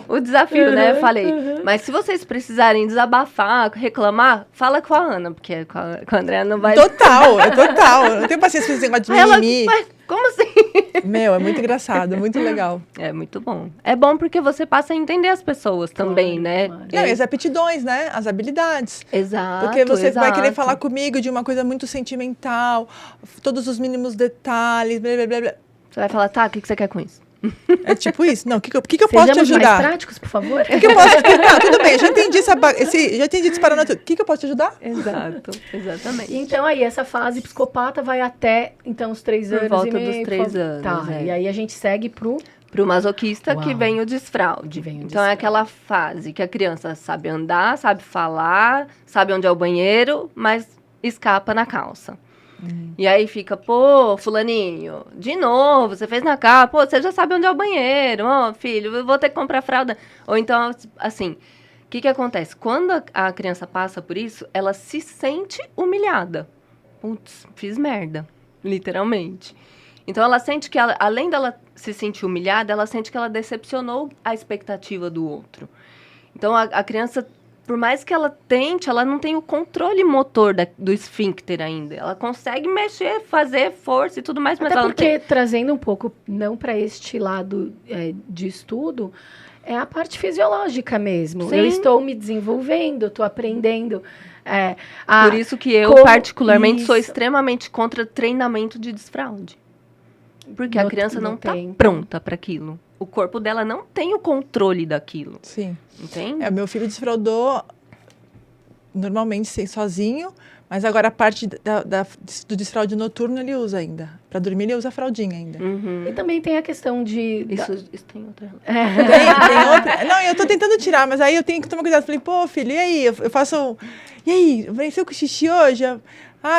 o desafio, né? Eu falei, mas se vocês precisarem desabafar, reclamar, fala com a Ana, porque com a Andréa não vai... Total. Eu não tenho paciência com esse negócio de mimimi. Mas como assim? Meu, é muito engraçado, muito legal. É muito bom. É bom porque você passa a entender as pessoas também, né? Claro. Não, e as aptidões, né? As habilidades. Exato, Porque você vai querer exato. falar comigo de uma coisa muito sentimental, todos os mínimos detalhes, blá, blá, blá, blá. Você vai falar, tá, o que você quer com isso? É tipo isso? Não, o que eu posso te Sejamos mais ajudar? práticos, por favor. O que eu posso te ajudar? Tudo bem, já entendi já entendi disparando tudo. O que eu posso te ajudar? Exato, exatamente. Então, aí, essa fase psicopata vai até, então, os 3 Por anos volta e meio. dos 3 anos, Tá, é. e aí a gente segue pro... Pro masoquista que Uau. vem o desfraude. Vem o Então desfraude. é aquela fase que a criança sabe andar, sabe falar, sabe onde é o banheiro, mas escapa na calça. E aí fica, pô, fulaninho, de novo, você fez na calça, pô, você já sabe onde é o banheiro, ó, filho, eu vou ter que comprar fralda. Ou então, assim, o que acontece? Quando a criança passa por isso, ela se sente humilhada. Putz, fiz merda, literalmente. Então ela sente que, além dela se sentir humilhada, ela sente que ela decepcionou a expectativa do outro. Então a criança, por mais que ela tente, ela não tem o controle motor do esfíncter ainda. Ela consegue mexer, fazer força e tudo mais, mas Até ela porque, não tem... trazendo um pouco, não para este lado de estudo, é a parte fisiológica mesmo. Sim. Eu estou me desenvolvendo, estou aprendendo. Por isso que eu, particularmente, sou extremamente contra treinamento de desfraude. Porque a criança não está pronta para aquilo. O corpo dela não tem o controle daquilo. Sim. Entende? Meu filho desfraudou normalmente sozinho, mas agora a parte do desfraude noturno ele usa ainda. Para dormir ele usa a fraldinha ainda. E também tem a questão de... Isso tem outra relação. Tem outra? Não, eu tô tentando tirar, mas aí eu tenho que tomar cuidado. Falei, pô, filho, e aí? Eu faço... E aí, venceu com xixi hoje?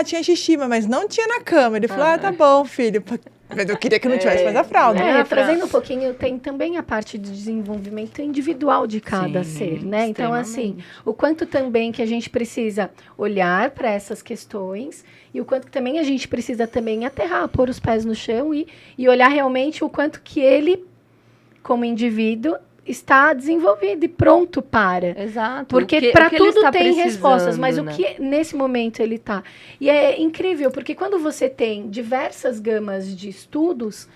Tinha xixi, mas não tinha na cama. Ele falou, tá bom, filho. Mas eu queria que não tivesse mais a fralda. Trazendo um pouquinho, tem também a parte de desenvolvimento individual de cada ser, né? Então, assim, o quanto também que a gente precisa olhar para essas questões e o quanto que também a gente precisa também aterrar, pôr os pés no chão e olhar realmente o quanto que ele, como indivíduo, está desenvolvido e pronto para. Exato. Porque para tudo tem precisando, respostas, mas né? o que nesse momento ele está. E é incrível, porque quando você tem diversas gamas de estudos,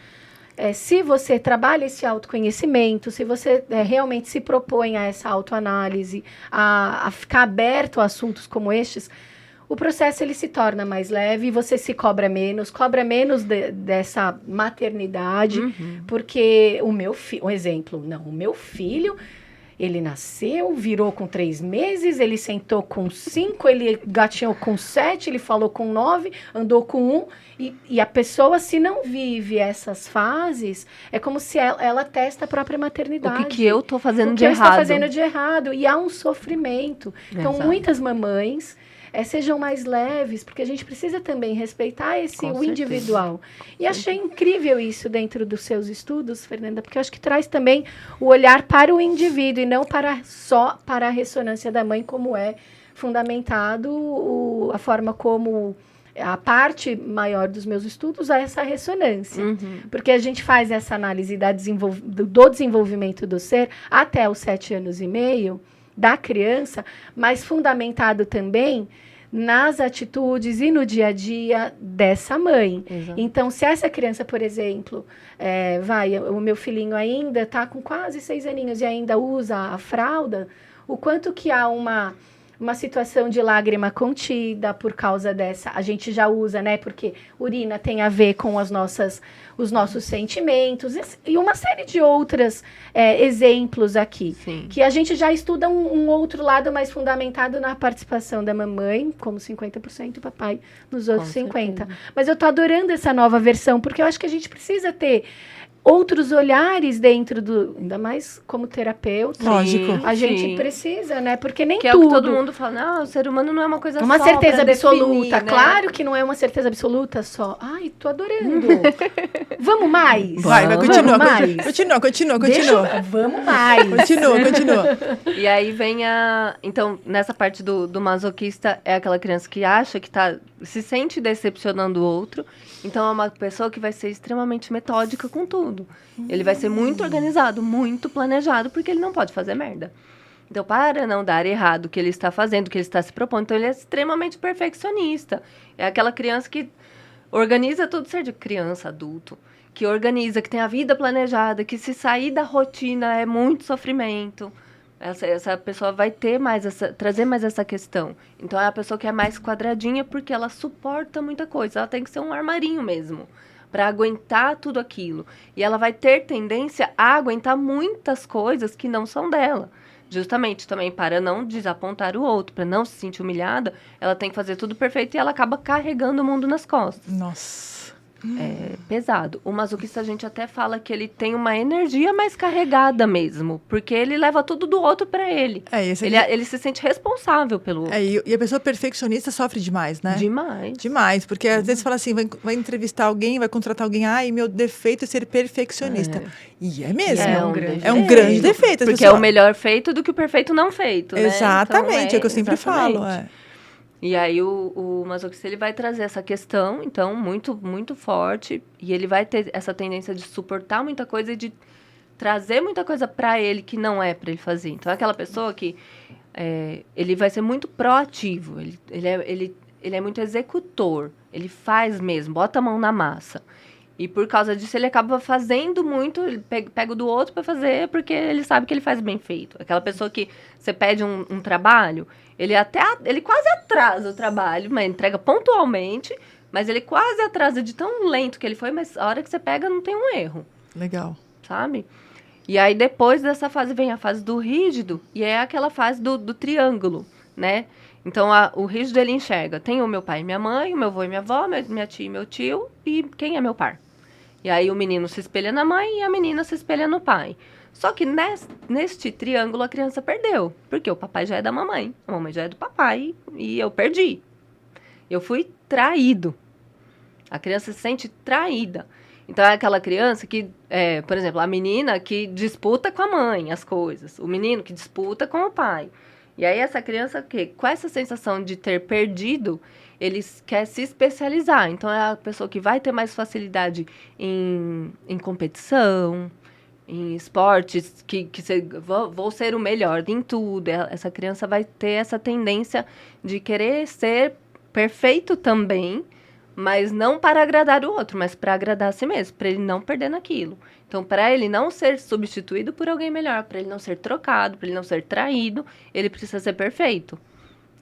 se você trabalha esse autoconhecimento, se você realmente se propõe a essa autoanálise, a ficar aberto a assuntos como estes, o processo ele se torna mais leve, você se cobra menos dessa maternidade, porque o meu filho, um exemplo, o meu filho, ele nasceu, virou com 3 meses, ele sentou com 5, ele gatinhou com 7, ele falou com 9, andou com 1, e a pessoa, se não vive essas fases, é como se ela testa a própria maternidade. O que eu tô fazendo de errado. O que eu estou fazendo de errado, e há um sofrimento. Então, muitas mamães... sejam mais leves, porque a gente precisa também respeitar o individual. E achei incrível isso dentro dos seus estudos, Fernanda, porque eu acho que traz também o olhar para o indivíduo e não só para a ressonância da mãe, como é fundamentado a forma como a parte maior dos meus estudos é essa ressonância. Porque a gente faz essa análise do desenvolvimento do ser até os 7 anos e meio, da criança, mas fundamentado também nas atitudes e no dia a dia dessa mãe. Exato. Então, se essa criança, por exemplo, o meu filhinho ainda está com quase 6 aninhos e ainda usa a fralda, o quanto que há uma situação de lágrima contida por causa dessa, a gente já usa, né? Porque urina tem a ver com os nossos sentimentos e uma série de outros exemplos aqui. Sim. Que a gente já estuda um outro lado mais fundamentado na participação da mamãe, como 50%, e papai nos outros 50%. Mas eu tô adorando essa nova versão, porque eu acho que a gente precisa ter outros olhares dentro do... Ainda mais como terapeuta. Lógico. A gente precisa, né? Porque nem que tudo... é o que todo mundo fala, não, o ser humano não é uma coisa uma só certeza pra absoluta. definir, né? Claro que não é uma certeza absoluta só. Ai, tô adorando. Vamos mais? Vai, continua. Vamos mais? Continua. Vamos mais. Continua. E aí vem Então, nessa parte do masoquista, é aquela criança que acha que se sente decepcionando o outro. Então, é uma pessoa que vai ser extremamente metódica com tudo. Ele vai ser muito organizado, muito planejado, porque ele não pode fazer merda. Então, para não dar errado o que ele está fazendo, o que ele está se propondo, então ele é extremamente perfeccionista. É aquela criança que organiza tudo certo. Criança, adulto, que organiza, que tem a vida planejada, que se sair da rotina é muito sofrimento. Essa pessoa vai trazer mais essa questão. Então, é a pessoa que é mais quadradinha porque ela suporta muita coisa. Ela tem que ser um armarinho mesmo, para aguentar tudo aquilo. E ela vai ter tendência a aguentar muitas coisas que não são dela. Justamente também para não desapontar o outro, para não se sentir humilhada, ela tem que fazer tudo perfeito e ela acaba carregando o mundo nas costas. Nossa. É pesado. O masoquista, a gente até fala que ele tem uma energia mais carregada mesmo, porque ele leva tudo do outro para ele. Ele se sente responsável pelo outro. E a pessoa perfeccionista sofre demais, né? Demais, porque às vezes fala assim, vai entrevistar alguém, vai contratar alguém, meu defeito é ser perfeccionista. E é mesmo. É um grande defeito. Porque é o melhor feito do que o perfeito não feito, né? Exatamente, então, é o que eu sempre falo. E aí o masoquista, ele vai trazer essa questão, então, muito, muito forte. E ele vai ter essa tendência de suportar muita coisa e de trazer muita coisa pra ele que não é pra ele fazer. Então, é aquela pessoa que ele vai ser muito proativo. Ele é muito executor. Ele faz mesmo, bota a mão na massa. E por causa disso, ele acaba fazendo muito, ele pega o do outro pra fazer, porque ele sabe que ele faz bem feito. Aquela pessoa que você pede um trabalho, ele quase atrasa o trabalho, mas entrega pontualmente, mas ele quase atrasa de tão lento que ele foi, mas a hora que você pega não tem um erro. Legal. Sabe? E aí, depois dessa fase, vem a fase do rígido, e é aquela fase do triângulo, né? Então, o rígido, ele enxerga. Tem o meu pai e minha mãe, o meu avô e minha avó, minha tia e meu tio, e quem é meu par? E aí, o menino se espelha na mãe e a menina se espelha no pai. Só que neste triângulo, a criança perdeu. Porque o papai já é da mamãe, a mamãe já é do papai, e eu perdi. Eu fui traído. A criança se sente traída. Então, é aquela criança que, por exemplo, a menina que disputa com a mãe as coisas. O menino que disputa com o pai. E aí, essa criança, com essa sensação de ter perdido, ele quer se especializar. Então, é a pessoa que vai ter mais facilidade em competição, em esportes, vou ser o melhor em tudo. Essa criança vai ter essa tendência de querer ser perfeito também, mas não para agradar o outro, mas para agradar a si mesmo, para ele não perder naquilo. Então, para ele não ser substituído por alguém melhor, para ele não ser trocado, para ele não ser traído, ele precisa ser perfeito.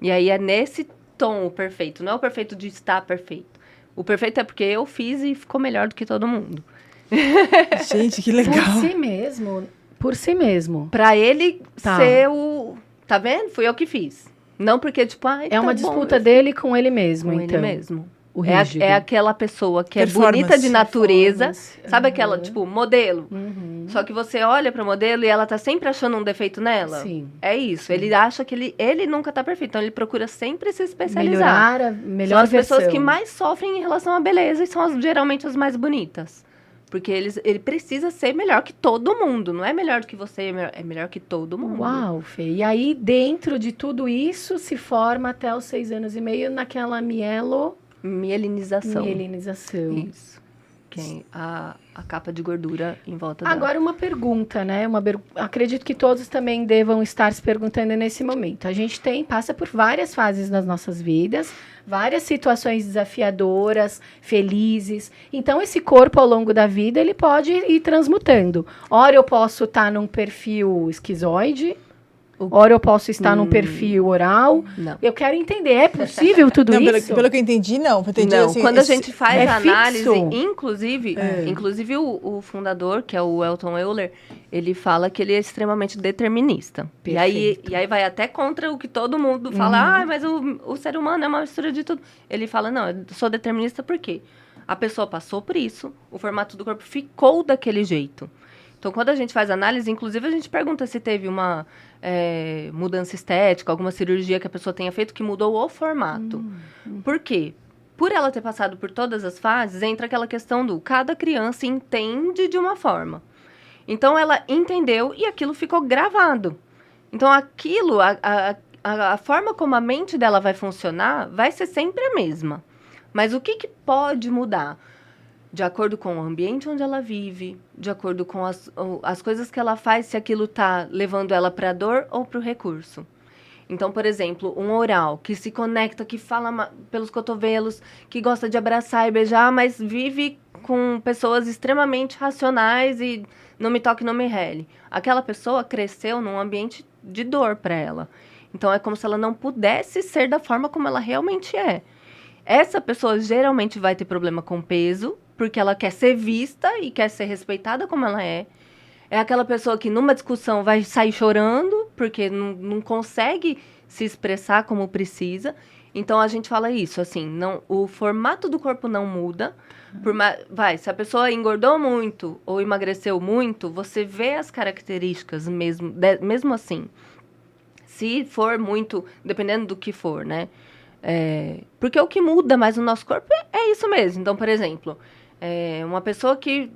E aí é nesse tom o perfeito, não é o perfeito de estar perfeito. O perfeito é porque eu fiz e ficou melhor do que todo mundo. Gente, que legal. Por si mesmo. Pra ele ser o... Tá vendo? Fui eu que fiz. Não porque, tipo... é uma disputa dele com ele mesmo, com então. ele mesmo. O rígido. É aquela pessoa que é bonita de natureza. Sabe aquela, tipo, modelo? Só que você olha pra modelo e ela tá sempre achando um defeito nela. Sim. É isso. Sim. Ele acha que ele nunca tá perfeito. Então, ele procura sempre se especializar. Melhorar a melhor são as versão. pessoas que mais sofrem em relação à beleza e são geralmente as mais bonitas. Porque ele precisa ser melhor que todo mundo. Não é melhor do que você, é melhor que todo mundo. Uau, Fê. E aí, dentro de tudo isso, se forma até os 6 anos e meio naquela mielinização. Isso. Que é a capa de gordura em volta dela. Agora, uma pergunta, né? Acredito que todos também devam estar se perguntando nesse momento. A gente passa por várias fases nas nossas vidas, várias situações desafiadoras, felizes. Então, esse corpo, ao longo da vida, ele pode ir transmutando. Ora, eu posso estar num perfil esquizoide, Ora eu posso estar num perfil oral. Não. Eu quero entender, é possível tudo Não, isso? pelo que eu entendi, não. Não, assim, quando a gente faz é análise, fixo? inclusive o fundador, que é o Elton Euler, ele fala que ele é extremamente determinista. E aí vai até contra o que todo mundo fala, mas o ser humano é uma mistura de tudo. Ele fala, não, eu sou determinista por quê? A pessoa passou por isso, o formato do corpo ficou daquele jeito. Então, quando a gente faz análise, inclusive, a gente pergunta se teve uma mudança estética, alguma cirurgia que a pessoa tenha feito que mudou o formato. Por quê? Por ela ter passado por todas as fases, entra aquela questão do cada criança entende de uma forma. Então, ela entendeu e aquilo ficou gravado. Então, aquilo, a forma como a mente dela vai funcionar vai ser sempre a mesma. Mas o que pode mudar? De acordo com o ambiente onde ela vive, de acordo com as coisas que ela faz, se aquilo está levando ela para a dor ou para o recurso. Então, por exemplo, um oral que se conecta, que fala pelos cotovelos, que gosta de abraçar e beijar, mas vive com pessoas extremamente racionais e não me toque, não me rele. Aquela pessoa cresceu num ambiente de dor para ela. Então, é como se ela não pudesse ser da forma como ela realmente é. Essa pessoa geralmente vai ter problema com peso, porque ela quer ser vista e quer ser respeitada como ela é. É aquela pessoa que numa discussão vai sair chorando, porque não consegue se expressar como precisa. Então, a gente fala isso, assim, não, o formato do corpo não muda. Se a pessoa engordou muito ou emagreceu muito, você vê as características mesmo assim. Se for muito, dependendo do que for, né? Porque o que muda mais no nosso corpo é isso mesmo. Então, por exemplo, uma pessoa que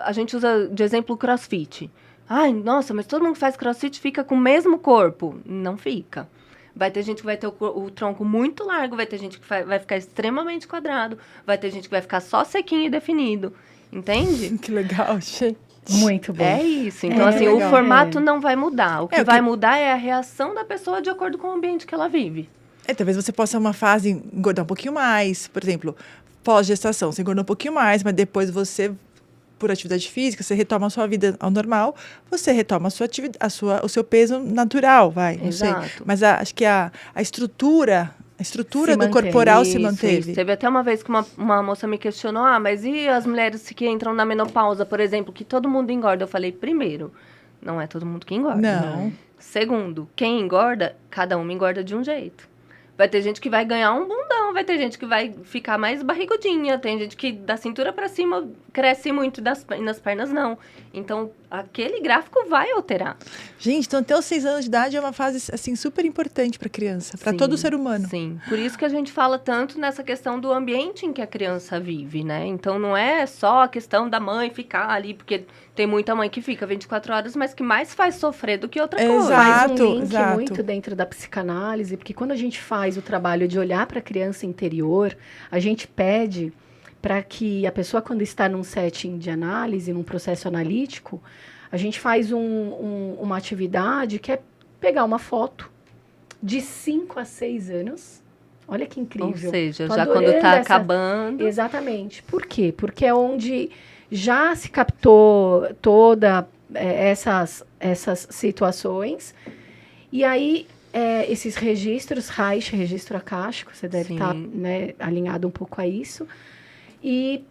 a gente usa de exemplo o crossfit. Ai, nossa, mas todo mundo que faz crossfit fica com o mesmo corpo. Não fica. Vai ter gente que vai ter o tronco muito largo, vai ter gente que vai ficar extremamente quadrado, vai ter gente que vai ficar só sequinho e definido. Entende? Que legal, gente. Muito bom. É isso. Então, assim, legal. o formato não vai mudar. O que vai mudar é a reação da pessoa de acordo com o ambiente que ela vive. Talvez você possa, uma fase, engordar um pouquinho mais. Por exemplo, pós-gestação, você engordou um pouquinho mais, mas depois você, por atividade física, você retoma a sua vida ao normal, você retoma o seu peso natural, não sei. Mas acho que a estrutura do corporal se manteve. Isso. Teve até uma vez que uma moça me questionou, mas e as mulheres que entram na menopausa, por exemplo, que todo mundo engorda? Eu falei, primeiro, não é todo mundo que engorda. Não. Segundo, quem engorda, cada uma engorda de um jeito. Vai ter gente que vai ganhar um bundão, vai ter gente que vai ficar mais barrigudinha, tem gente que da cintura para cima cresce muito e nas pernas não. Então, aquele gráfico vai alterar. Gente, então até os 6 anos de idade é uma fase assim super importante para a criança, para todo ser humano. Sim, por isso que a gente fala tanto nessa questão do ambiente em que a criança vive, né? Então, não é só a questão da mãe ficar ali, porque tem muita mãe que fica 24 horas, mas que mais faz sofrer do que outra coisa. Faz um link muito dentro da psicanálise, porque quando a gente faz o trabalho de olhar para a criança interior, a gente pede para que a pessoa, quando está num setting de análise, num processo analítico, a gente faz uma atividade que é pegar uma foto de 5 a 6 anos. Olha que incrível. Ou seja, já quando está acabando. Exatamente. Por quê? Porque é onde já se captou toda essas situações. E aí, esses registros, Reich, registro acástico, você deve estar alinhado um pouco a isso. E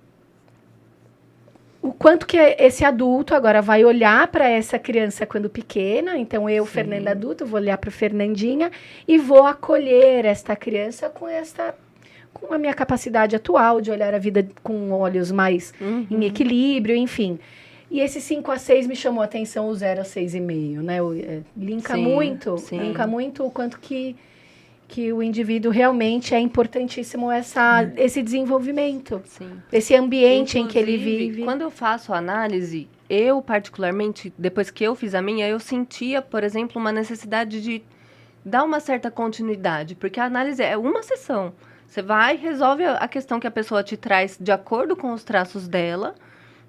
o quanto que esse adulto agora vai olhar para essa criança quando pequena. Então, eu, Fernanda adulta, vou olhar para Fernandinha e vou acolher esta criança com a minha capacidade atual de olhar a vida com olhos mais em equilíbrio, enfim. E esse 5 a 6 me chamou a atenção, o 0 a 6,5, né? Linka muito o quanto que o indivíduo realmente é importantíssimo esse desenvolvimento. Sim. Esse ambiente Inclusive, em que ele vive. Quando eu faço a análise, eu particularmente, depois que eu fiz a minha, eu sentia, por exemplo, uma necessidade de dar uma certa continuidade, porque a análise é uma sessão. Você vai e resolve a questão que a pessoa te traz de acordo com os traços dela,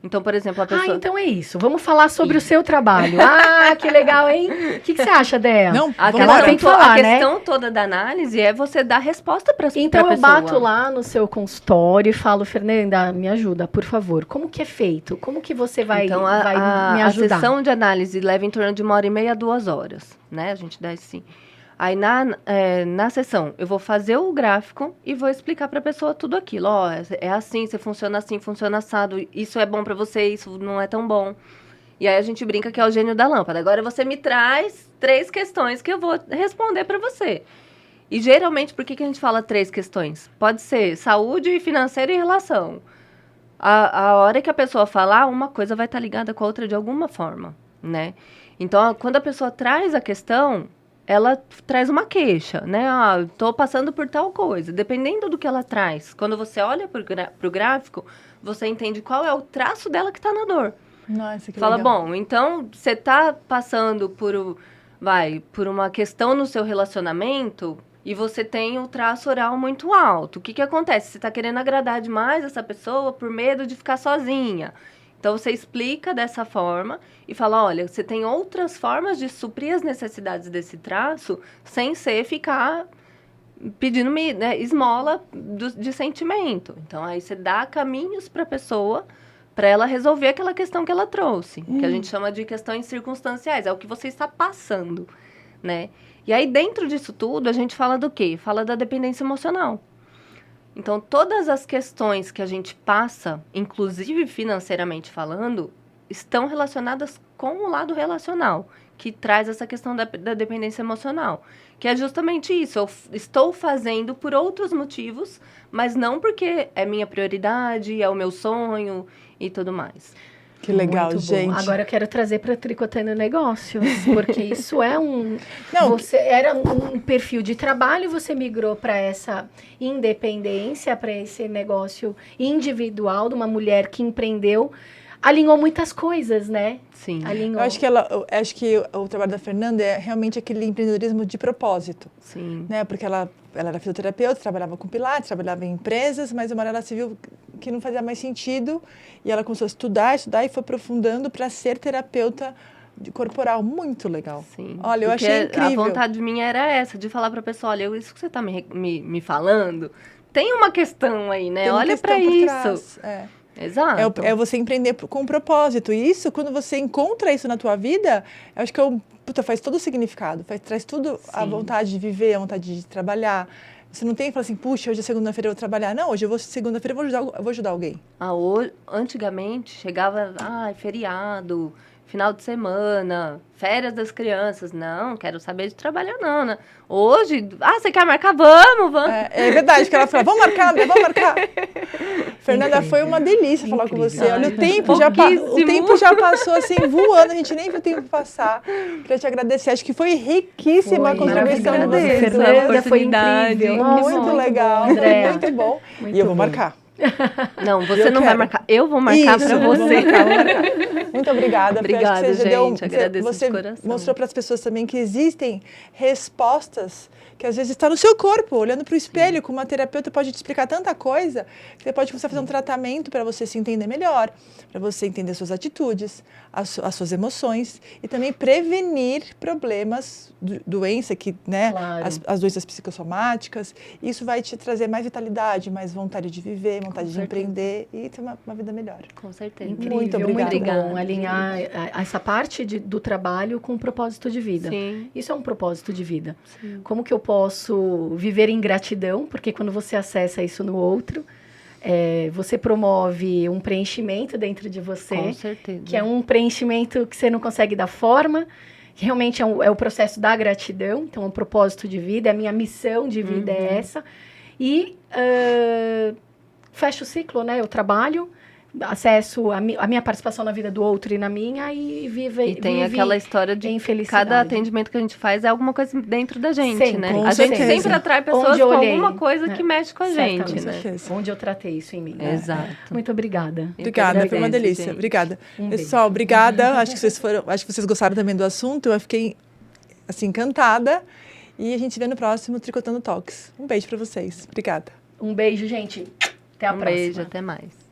Então, por exemplo, a pessoa... então é isso. Vamos falar sobre o seu trabalho. Ah, que legal, hein? O que você acha dela? Não, a questão toda da análise é você dar resposta para a pessoa. Então eu bato lá no seu consultório e falo, Fernanda, me ajuda, por favor. Como que é feito? Como que você vai, vai me ajudar? A sessão de análise leva em torno de 1h30 a 2 horas, né? A gente dá esse... Aí, na sessão, eu vou fazer o gráfico e vou explicar para a pessoa tudo aquilo. Ó, é assim, você funciona assim, funciona assado. Isso é bom para você, isso não é tão bom. E aí, a gente brinca que é o gênio da lâmpada. Agora, você me traz 3 questões que eu vou responder para você. E, geralmente, por que a gente fala 3 questões? Pode ser saúde, financeira e relação. A hora que a pessoa falar, uma coisa vai estar ligada com a outra de alguma forma, né? Então, quando a pessoa traz a questão... ela traz uma queixa, né? Ah, estou passando por tal coisa. Dependendo do que ela traz, quando você olha para o gráfico, você entende qual é o traço dela que está na dor. Nossa, que Fala, legal. bom, então você está passando por uma questão no seu relacionamento e você tem o traço oral muito alto. O que acontece? Você está querendo agradar demais essa pessoa por medo de ficar sozinha. Então, você explica dessa forma e fala, olha, você tem outras formas de suprir as necessidades desse traço sem ser ficar pedindo né, esmola de sentimento. Então, aí você dá caminhos para a pessoa para ela resolver aquela questão que ela trouxe, que a gente chama de questões circunstanciais, é o que você está passando, né? E aí, dentro disso tudo, a gente fala do quê? Fala da dependência emocional. Então, todas as questões que a gente passa, inclusive financeiramente falando, estão relacionadas com o lado relacional, que traz essa questão da dependência emocional. Que é justamente isso, eu estou fazendo por outros motivos, mas não porque é minha prioridade, é o meu sonho e tudo mais. Que legal, muito gente. Bom. Agora eu quero trazer para Tricotando Negócios, porque isso é Não, você era um perfil de trabalho e você migrou para essa independência, para esse negócio individual de uma mulher que empreendeu, alinhou muitas coisas, né? Sim. Eu acho que o trabalho da Fernanda é realmente aquele empreendedorismo de propósito. Sim. Né? Porque ela era fisioterapeuta, trabalhava com pilates, trabalhava em empresas, mas uma hora ela se viu que não fazia mais sentido e ela começou a estudar e foi aprofundando para ser terapeuta corporal. Muito legal. Sim. Olha, eu achei incrível. A vontade minha era essa, de falar para a pessoa, olha, isso que você está me falando, tem uma questão aí, né? Olha para isso. Exato. É você empreender com um propósito. E isso, quando você encontra isso na tua vida, eu acho que faz todo o significado. Traz tudo. Sim. A vontade de viver, a vontade de trabalhar. Você não tem que falar assim, puxa, hoje é segunda-feira eu vou trabalhar. Não, hoje segunda-feira eu vou ajudar alguém. Antigamente chegava, feriado, final de semana, férias das crianças. Não, quero saber de trabalhar não, né? Hoje, você quer marcar? Vamos. É verdade, que ela fala, vamos marcar. Fernanda, foi uma delícia falar com você. Olha, o tempo já passou assim, voando, a gente nem viu o tempo passar. Queria te agradecer, acho que foi riquíssima a contribuição de vocês. Fernanda, foi incrível. Muito legal, muito bom. E eu vou marcar. Não, você não vai marcar. Eu vou marcar para você. Vou marcar. Muito obrigada. Obrigada, gente. Agradeço de coração. Você mostrou para as pessoas também que existem respostas que às vezes está no seu corpo, olhando para o espelho, como uma terapeuta pode te explicar tanta coisa, que você pode começar a fazer um tratamento para você se entender melhor, para você entender suas atitudes, as suas emoções e também prevenir problemas, doença, né, claro. As doenças psicossomáticas. Isso vai te trazer mais vitalidade, mais vontade de viver, vontade de empreender e ter uma vida melhor. Com certeza. Incrível, muito bom alinhar essa parte do trabalho com o propósito de vida. Sim. Isso é um propósito de vida. Sim. Como que eu posso viver em gratidão? Porque quando você acessa isso no outro, você promove um preenchimento dentro de você. Com certeza. Que é um preenchimento que você não consegue dar forma. Que realmente é o processo da gratidão. Então, é um propósito de vida. A minha missão de vida é essa. E fecho o ciclo, né? Eu trabalho, acesso a minha participação na vida do outro e na minha e vive tem aquela história de cada atendimento que a gente faz é alguma coisa dentro da gente, sempre, né? A gente sempre atrai pessoas com alguma coisa que mexe com a gente, né? Onde eu tratei isso em mim. Exato. Muito obrigada. Obrigada, foi uma delícia. Gente. Obrigada. Pessoal, obrigada. Acho que vocês gostaram também do assunto. Eu fiquei assim encantada. E a gente se vê no próximo Tricotando Talks. Um beijo para vocês. Obrigada. Um beijo, gente. Até a próxima. Um beijo, até mais.